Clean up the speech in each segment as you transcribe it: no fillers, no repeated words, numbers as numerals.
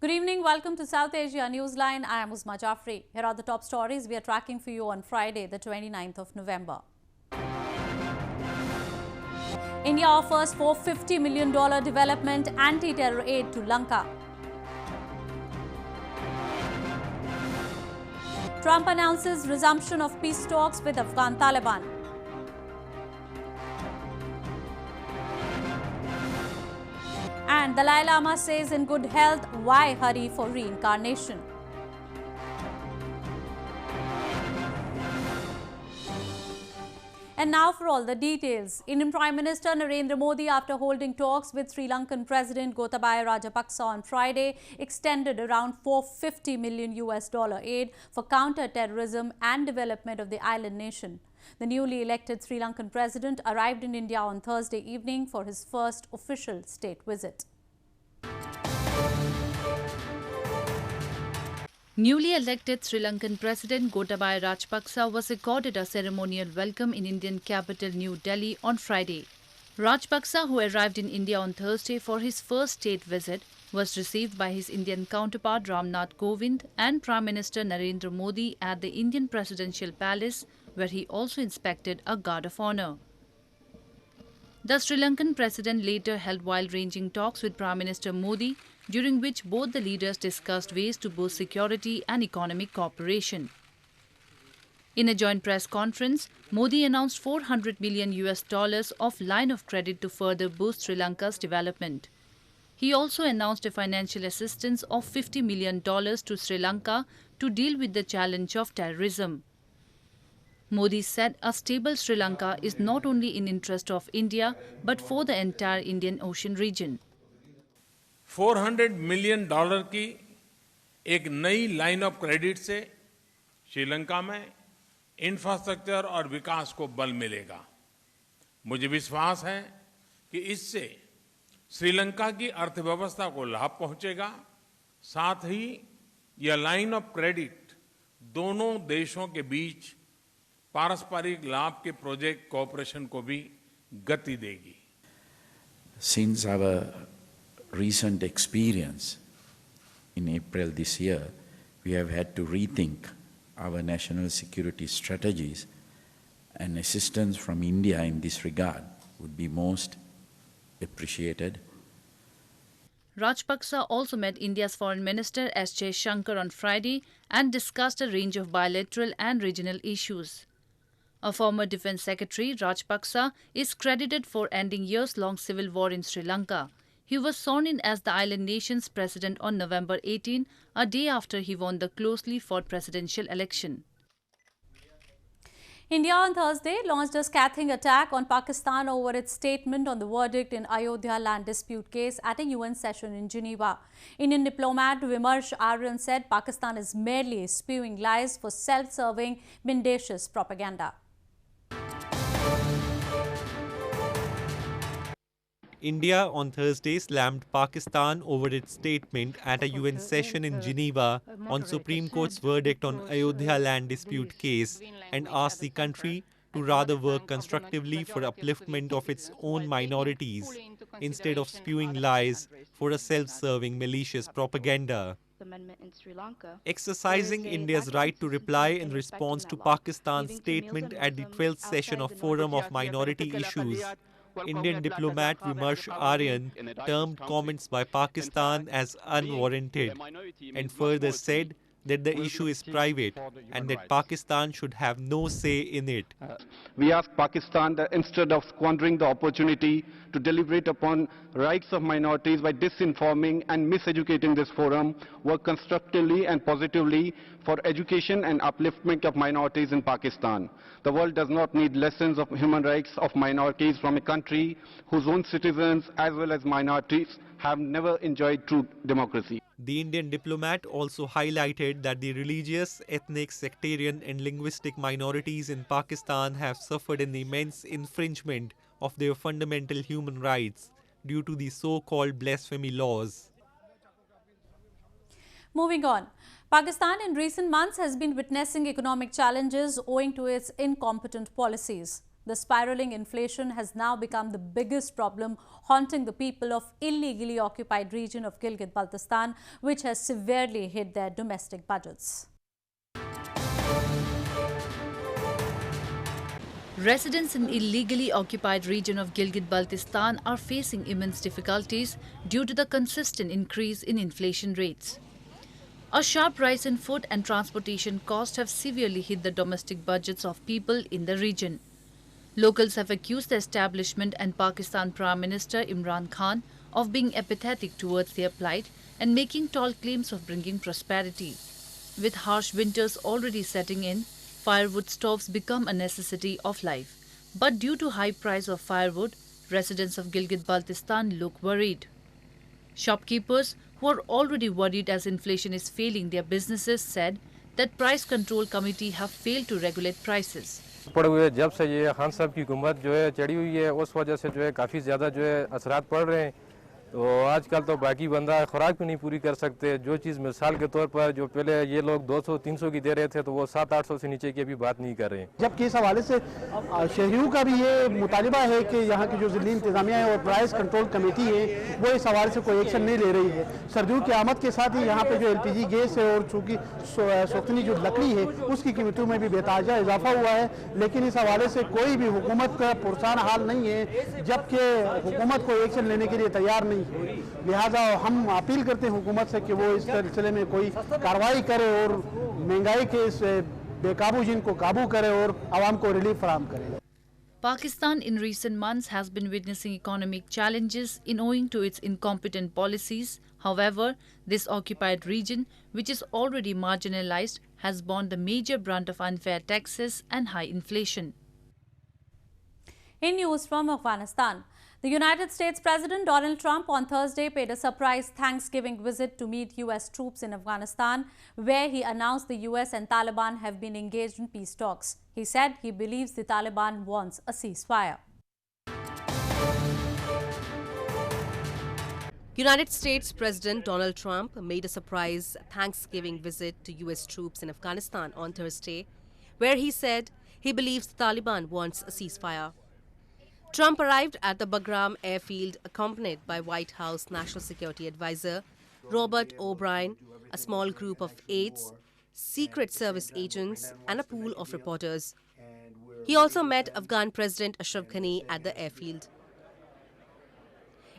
Good evening. Welcome to South Asia Newsline. I am Uzma Jafri. Here are the top stories we are tracking for you on Friday, the 29th of November. India offers $450 million development anti-terror aid to Lanka. Trump announces resumption of peace talks with Afghan Taliban. And Dalai Lama says in good health, why hurry for reincarnation? And now for all the details. Indian Prime Minister Narendra Modi, after holding talks with Sri Lankan President Gotabaya Rajapaksa on Friday, extended around $450 million aid for counter-terrorism and development of the island nation. The newly elected Sri Lankan president arrived in India on Thursday evening for his first official state visit. Newly elected Sri Lankan President Gotabaya Rajapaksa was accorded a ceremonial welcome in Indian capital New Delhi on Friday. Rajapaksa, who arrived in India on Thursday for his first state visit, was received by his Indian counterpart Ramnath Kovind and Prime Minister Narendra Modi at the Indian Presidential Palace, where he also inspected a guard of honour. The Sri Lankan president later held wide-ranging talks with Prime Minister Modi, during which both the leaders discussed ways to boost security and economic cooperation. In a joint press conference, Modi announced $400 million of line of credit to further boost Sri Lanka's development. He also announced a financial assistance of $50 million to Sri Lanka to deal with the challenge of terrorism. Modi said a stable Sri Lanka is not only in interest of India but for the entire Indian Ocean region. $400 million की एक नई line of credit से श्रीलंका में infrastructure और विकास को बल मिलेगा। मुझे विश्वास है कि इससे श्रीलंका की अर्थव्यवस्था को लाभ पहुंचेगा। साथ ही यह लाइन ऑफ क्रेडिट दोनों देशों के बीच पारस्परिक लाभ के प्रोजेक्ट कोऑपरेशन को भी गति देगी। Since our recent experience in April this year, we have had to rethink our national security strategies, and assistance from India in this regard would be most appreciated. Rajapaksa also met India's Foreign Minister S. Jaishankar on Friday and discussed a range of bilateral and regional issues. A former Defence Secretary, Rajapaksa, is credited for ending years-long civil war in Sri Lanka. He was sworn in as the island nation's president on November 18, a day after he won the closely fought presidential election. India on Thursday launched a scathing attack on Pakistan over its statement on the verdict in Ayodhya land dispute case at a UN session in Geneva. Indian diplomat Vimarsh Aryan said Pakistan is merely spewing lies for self-serving, mendacious propaganda. India on Thursday slammed Pakistan over its statement at a UN session in Geneva on Supreme Court's verdict on Ayodhya land dispute case and asked the country to rather work constructively for upliftment of its own minorities instead of spewing lies for a self-serving malicious propaganda. Exercising India's right to reply in response to Pakistan's statement at the 12th session of Forum of Minority Issues, Indian diplomat Vimarsh Aryan termed comments by Pakistan as unwarranted and further said that the issue is private and that Pakistan should have no say in it. We ask Pakistan that instead of squandering the opportunity to deliberate upon rights of minorities by disinforming and miseducating this forum, work constructively and positively for education and upliftment of minorities in Pakistan. The world does not need lessons of human rights of minorities from a country whose own citizens as well as minorities have never enjoyed true democracy. The Indian diplomat also highlighted that the religious, ethnic, sectarian and linguistic minorities in Pakistan have suffered an immense infringement of their fundamental human rights due to the so-called blasphemy laws. Moving on, Pakistan in recent months has been witnessing economic challenges owing to its incompetent policies. The spiraling inflation has now become the biggest problem haunting the people of illegally occupied region of Gilgit-Baltistan, which has severely hit their domestic budgets. Residents in illegally occupied region of Gilgit-Baltistan are facing immense difficulties due to the consistent increase in inflation rates. A sharp rise in food and transportation costs have severely hit the domestic budgets of people in the region. Locals have accused the establishment and Pakistan Prime Minister Imran Khan of being apathetic towards their plight and making tall claims of bringing prosperity. With harsh winters already setting in, firewood stoves become a necessity of life. But due to high price of firewood, residents of Gilgit-Baltistan look worried. Shopkeepers, who are already worried as inflation is failing their businesses, said that price control committee have failed to regulate prices. पड़े हुए जब से ये खान साहब की हुकूमत जो है चढ़ी हुई है उस वजह से जो है काफ़ी ज़्यादा जो है असरात पड़ रहे हैं तो आजकल तो बाकी बंदा खुराक भी नहीं पूरी कर सकते जो चीज़ मिसाल के तौर पर जो पहले ये लोग 200-300 की दे रहे थे तो वो 700-800 से नीचे की अभी बात नहीं कर रहे हैं जबकि इस हवाले से शहरियों का भी ये मुतालिबा है कि यहाँ की जो ज़िली इंतज़ामिया है और प्राइस कंट्रोल कमेटी है वो इस हवाले से कोई एक्शन नहीं ले रही है। सर्दियों की आमद के साथ ही यहाँ पे जो LPG गैस है और चूँकि सोख्तनी जो लकड़ी है उसकी कीमतों में भी बेताजा इजाफा हुआ है, लेकिन इस हवाले से कोई भी हुकूमत का पुरसान हाल नहीं है, जबकि हुकूमत कोई एक्शन लेने के लिए तैयार नहीं है। लिहाजा हम अपील करते हैं हुकूमत से कि वो इस सिलसिले में कोई कार्रवाई करे और महंगाई के इस बेकाबू जिनको काबू करे और आवाम को रिलीफ फराहम करे। Pakistan in recent months has been witnessing economic challenges in owing to its incompetent policies. However, this occupied region, which is already marginalized, has borne the major brunt of unfair taxes and high inflation. In news from Afghanistan, the United States President Donald Trump on Thursday paid a surprise Thanksgiving visit to meet U.S. troops in Afghanistan, where he announced the U.S. and Taliban have been engaged in peace talks. He said he believes the Taliban wants a ceasefire. United States President Donald Trump made a surprise Thanksgiving visit to U.S. troops in Afghanistan on Thursday, where he said he believes the Taliban wants a ceasefire. Trump arrived at the Bagram airfield accompanied by White House National Security Advisor Robert O'Brien, a small group of aides, Secret Service agents, and a pool of reporters. He also met Afghan President Ashraf Ghani at the airfield.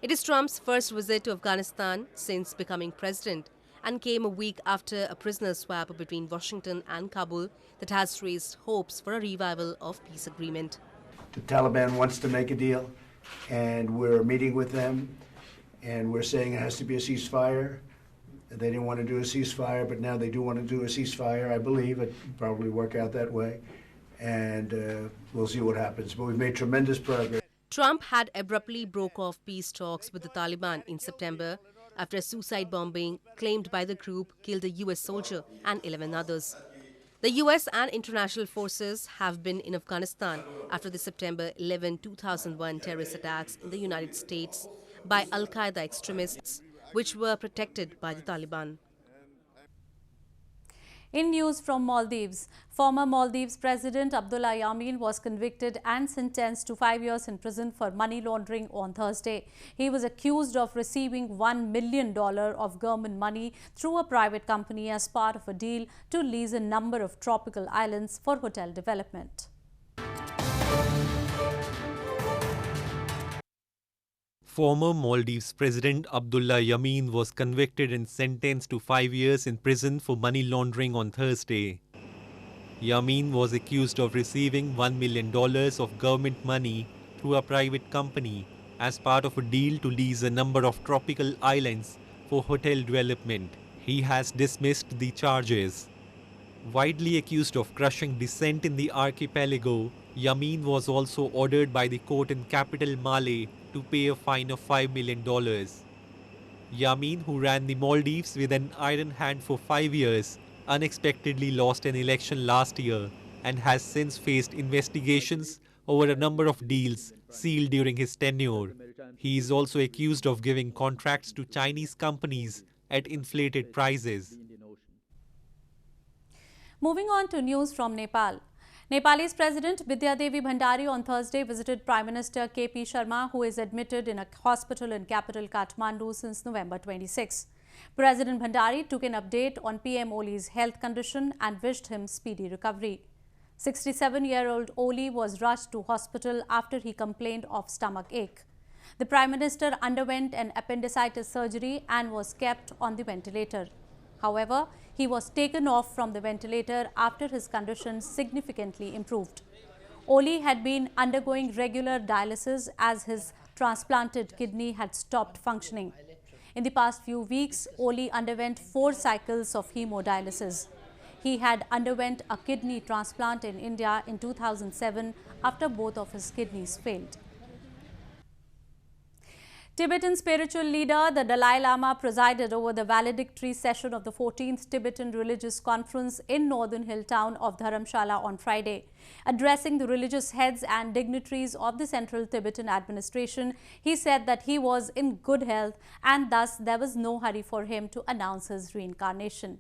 It is Trump's first visit to Afghanistan since becoming president and came a week after a prisoner swap between Washington and Kabul that has raised hopes for a revival of peace agreement. The Taliban wants to make a deal, and we're meeting with them, and we're saying it has to be a ceasefire. They didn't want to do a ceasefire, but now they do want to do a ceasefire. I believe it probably work out that way, and we'll see what happens. But we've made tremendous progress. Trump had abruptly broke off peace talks with the Taliban in September after a suicide bombing claimed by the group killed a U.S. soldier and 11 others. The U.S. and international forces have been in Afghanistan after the September 11, 2001 terrorist attacks in the United States by Al-Qaeda extremists, which were protected by the Taliban. In news from Maldives, former Maldives President Abdullah Yameen was convicted and sentenced to 5 years in prison for money laundering on Thursday. He was accused of receiving $1 million of government money through a private company as part of a deal to lease a number of tropical islands for hotel development. Former Maldives President Abdullah Yameen was convicted and sentenced to 5 years in prison for money laundering on Thursday. Yameen was accused of receiving $1 million of government money through a private company as part of a deal to lease a number of tropical islands for hotel development. He has dismissed the charges. Widely accused of crushing dissent in the archipelago, Yameen was also ordered by the court in capital Malé to pay a fine of $5 million. Yameen, who ran the Maldives with an iron hand for 5 years, unexpectedly lost an election last year and has since faced investigations over a number of deals sealed during his tenure. He is also accused of giving contracts to Chinese companies at inflated prices. Moving on to news from Nepal. Nepalese President Bidya Devi Bhandari on Thursday visited Prime Minister KP Sharma, who is admitted in a hospital in capital Kathmandu since November 26. President Bhandari took an update on PM Oli's health condition and wished him speedy recovery. 67-year-old Oli was rushed to hospital after he complained of stomach ache. The Prime Minister underwent an appendicitis surgery and was kept on the ventilator. However, he was taken off from the ventilator after his condition significantly improved. Oli had been undergoing regular dialysis as his transplanted kidney had stopped functioning. In the past few weeks, Oli underwent 4 cycles of hemodialysis. He had underwent a kidney transplant in India in 2007 after both of his kidneys failed. Tibetan spiritual leader, the Dalai Lama, presided over the valedictory session of the 14th Tibetan Religious Conference in northern hill town of Dharamshala on Friday. Addressing the religious heads and dignitaries of the Central Tibetan administration, he said that he was in good health and thus there was no hurry for him to announce his reincarnation.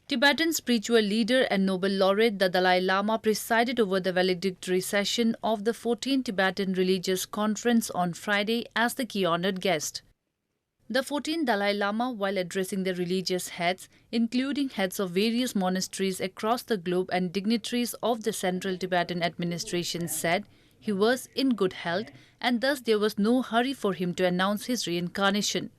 Tibetan spiritual leader and Nobel laureate the Dalai Lama presided over the valedictory session of the 14th Tibetan Religious Conference on Friday as the key honoured guest. The 14th Dalai Lama, while addressing the religious heads, including heads of various monasteries across the globe and dignitaries of the Central Tibetan administration, said he was in good health and thus there was no hurry for him to announce his reincarnation.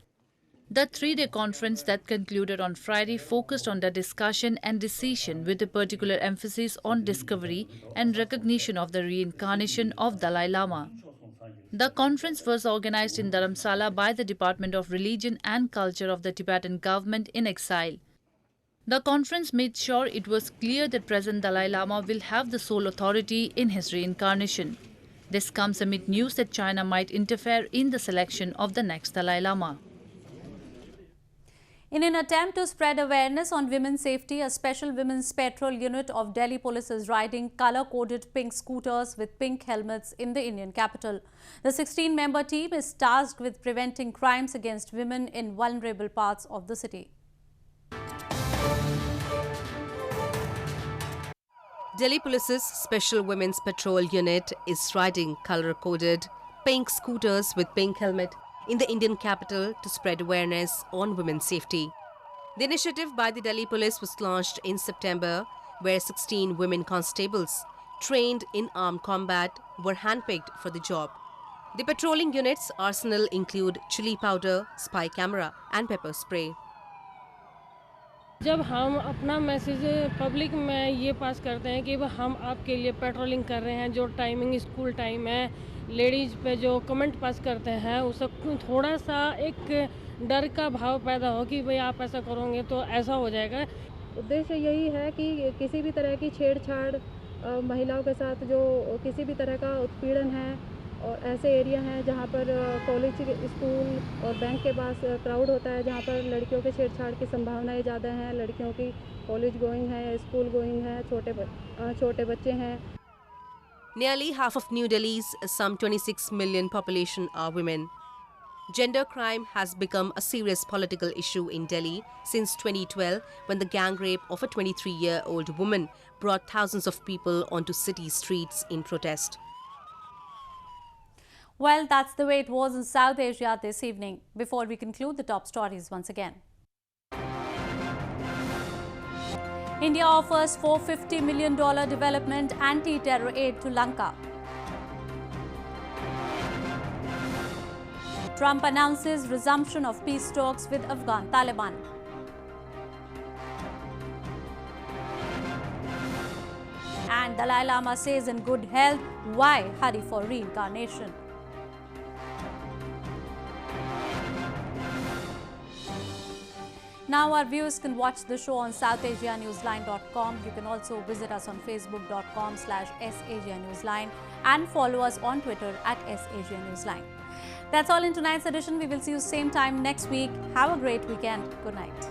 The 3-day conference that concluded on Friday focused on the discussion and decision with a particular emphasis on discovery and recognition of the reincarnation of Dalai Lama. The conference was organized in Dharamsala by the Department of Religion and Culture of the Tibetan government in exile. The conference made sure it was clear that present Dalai Lama will have the sole authority in his reincarnation. This comes amid news that China might interfere in the selection of the next Dalai Lama. In an attempt to spread awareness on women's safety, a special women's patrol unit of Delhi police is riding colour-coded pink scooters with pink helmets in the Indian capital. The 16-member team is tasked with preventing crimes against women in vulnerable parts of the city. Delhi Police's Special Women's Patrol Unit is riding colour-coded pink scooters with pink helmet in the Indian capital to spread awareness on women's safety. The initiative by the Delhi Police was launched in September, where 16 women constables trained in armed combat were handpicked for the job. The patrolling unit's arsenal include chili powder, spy camera and pepper spray. जब हम अपना message public में ये पास करते हैं कि हम आपके लिए पेट्रोलिंग कर रहे हैं, जो टाइमिंग स्कूल टाइम है, लेडीज़ पे जो कमेंट पास करते हैं उससे थोड़ा सा एक डर का भाव पैदा हो कि भाई आप ऐसा करोगे तो ऐसा हो जाएगा। उद्देश्य यही है कि किसी भी तरह की छेड़छाड़ महिलाओं के साथ जो किसी भी तरह का उत्पीड़न है और ऐसे एरिया हैं जहाँ पर कॉलेज, स्कूल और बैंक के पास क्राउड होता है, जहाँ पर लड़कियों के छेड़छाड़ की संभावनाएं ज़्यादा हैं, लड़कियों की कॉलेज गोइंग है, स्कूल गोइंग है, छोटे बच्चे हैं। Nearly half of New Delhi's some 26 million population are women. Gender crime has become a serious political issue in Delhi since 2012, when the gang rape of a 23-year-old woman brought thousands of people onto city streets in protest. Well, that's the way it was in South Asia this evening. Before we conclude, the top stories once again. India offers $450 million development anti-terror aid to Lanka. Trump announces resumption of peace talks with Afghan Taliban. And Dalai Lama says in good health, why hurry for reincarnation? Now our viewers can watch the show on SouthAsiaNewsline.com. You can also visit us on Facebook.com/SAsiaNewsline and follow us on Twitter @SAsiaNewsline. That's all in tonight's edition. We will see you same time next week. Have a great weekend. Good night.